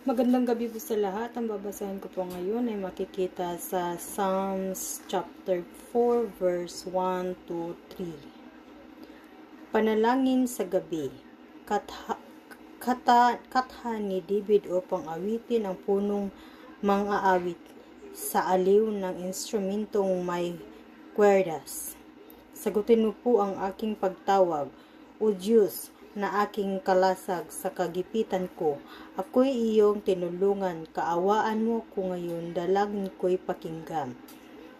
Magandang gabi po sa lahat. Ang babasahin ko po ngayon ay makikita sa Psalms chapter 4 verse 1 to 3. Panalangin sa gabi. Katha ni David upang awitin ang punong mang-aawit sa aliw ng instrumentong may kwerdas. Sagutin mo po ang aking pagtawag, O Diyos, na aking kalasag sa kagipitan ko. Ako'y iyong tinulungan, kaawaan mo ko ngayon, dalangin ko'y pakinggan.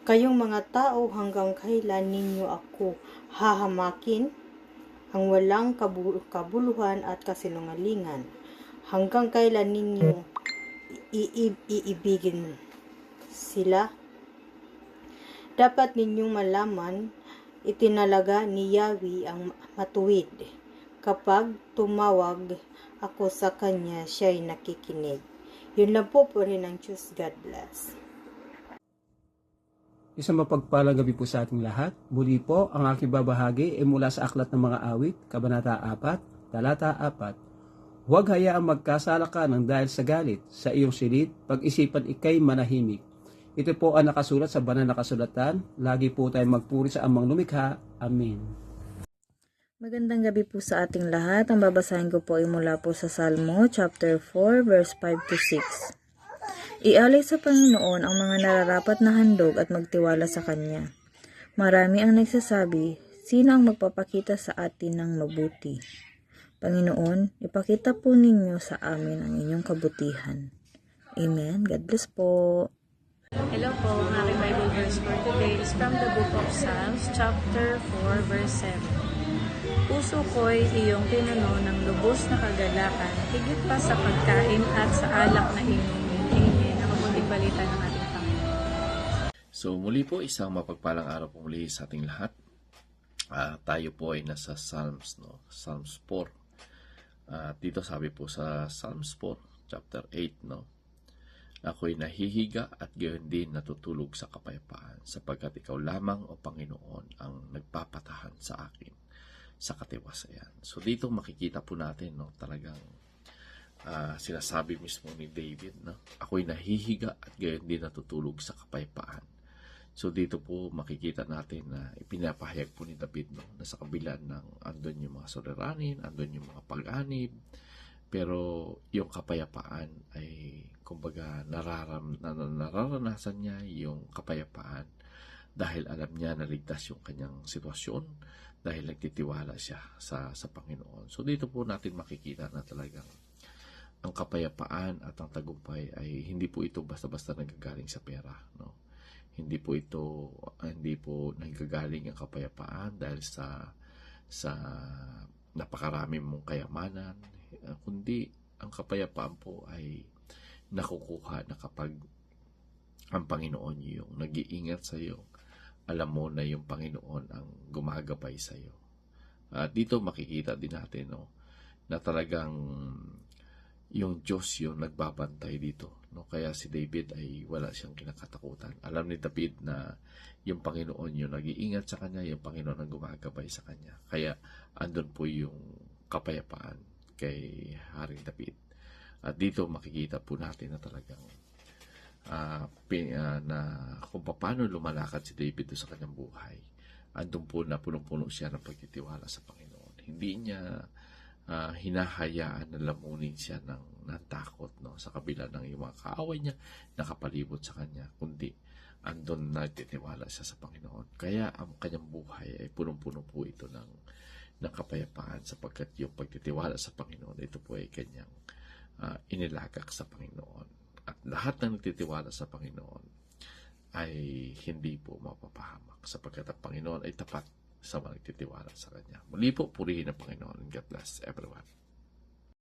Kayong mga tao, hanggang kailan ninyo ako hahamakin? Ang walang kabuluhan at kasinungalingan. Hanggang kailan ninyo iibigin sila? Dapat ninyong malaman, itinalaga ni Yahweh ang matuwid. Kapag tumawag ako sa kanya, siya'y nakikinig. Yun lang po rin ang Diyos. God bless. Isang mapagpalang gabi po sa ating lahat. Muli po, ang aking babahagi ay mula sa Aklat ng Mga Awit, Kabanata 4, Talata 4. Huwag hayaang magkasala ka ng dahil sa galit, sa iyong silid, pag-isipan ikay manahimik. Ito po ang nakasulat sa banal na kasulatan. Lagi po tayong magpuri sa Amang Lumikha. Amen. Magandang gabi po sa ating lahat. Ang babasahin ko po ay mula po sa Salmo chapter 4 verse 5 to 6. Ialay sa Panginoon ang mga nararapat na handog at magtiwala sa Kanya. Marami ang nagsasabi, sino ang magpapakita sa atin ng mabuti? Panginoon, ipakita po ninyo sa amin ang inyong kabutihan. Amen. God bless po. Hello po, ang aking Bible verse for today is from the book of Psalms chapter 4 verse 7. Puso ko'y iyong pinuno ng lubos na kagalakan, higit pa sa pagkain at sa alak na inumin. Amen. Ako po din balita ng ating Panginoon. So muli po, isang mapagpalang araw po muli sa ating lahat. Tayo po ay nasa Psalms, Psalms 4. Dito sabi po sa Psalms 4, chapter 8, ako'y nahihiga at gayon din natutulog sa kapayapaan, sapagkat ikaw lamang, O Panginoon, ang nagpapatahan sa akin sa katiwasayan. So dito makikita po natin, talagang sinasabi mismo ni David, ako'y nahihiga at gayon din natutulog sa kapayapaan. So dito po makikita natin na ipinapahayag po ni David, na sa kabila ng andun yung mga suliranin, andun yung mga pag-anib, pero yung kapayapaan ay kumbaga nararanasan niya yung kapayapaan dahil alam niya na ligtas yung kanyang sitwasyon, dahil nagtitiwala siya sa Panginoon. So dito po natin makikita na talagang ang kapayapaan at ang tagumpay ay hindi po ito basta-basta nagagaling sa pera, Hindi po nagagaling ang kapayapaan dahil sa napakarami mong kayamanan, kundi ang kapayapaan po ay nakukuha na kapag ang Panginoon yung nag-iingat sa iyo, alam mo na yung Panginoon ang gumagabay sa iyo. Dito makikita din natin, na talagang yung Diyos yung nagbabantay dito, Kaya si David ay wala siyang kinakatakutan. Alam ni David na yung Panginoon yung nag-iingat sa kanya, yung Panginoon ang gumagabay sa kanya. Kaya andun po yung kapayapaan kay Haring David. At dito makikita po natin na talagang na kung paano lumalakad si David sa kanyang buhay. Andun po na punong-puno siya ng pagtitiwala sa Panginoon. Hindi niya hinahayaan na lamunin siya ng takot, sa kabila ng yung mga kaaway niya nakapalibot sa kanya, kundi andun nagtitiwala siya sa Panginoon. Kaya ang kanyang buhay ay punong-puno po ito ng kapayapaan, sapagkat yung pagtitiwala sa Panginoon, ito po ay kanyang inilagak sa Panginoon. At lahat ng nagtitiwala sa Panginoon ay hindi po mapapahamak, sapagkat ang Panginoon ay tapat sa mga nagtitiwala sa Kanya. Muli po, purihin ang Panginoon. God bless everyone.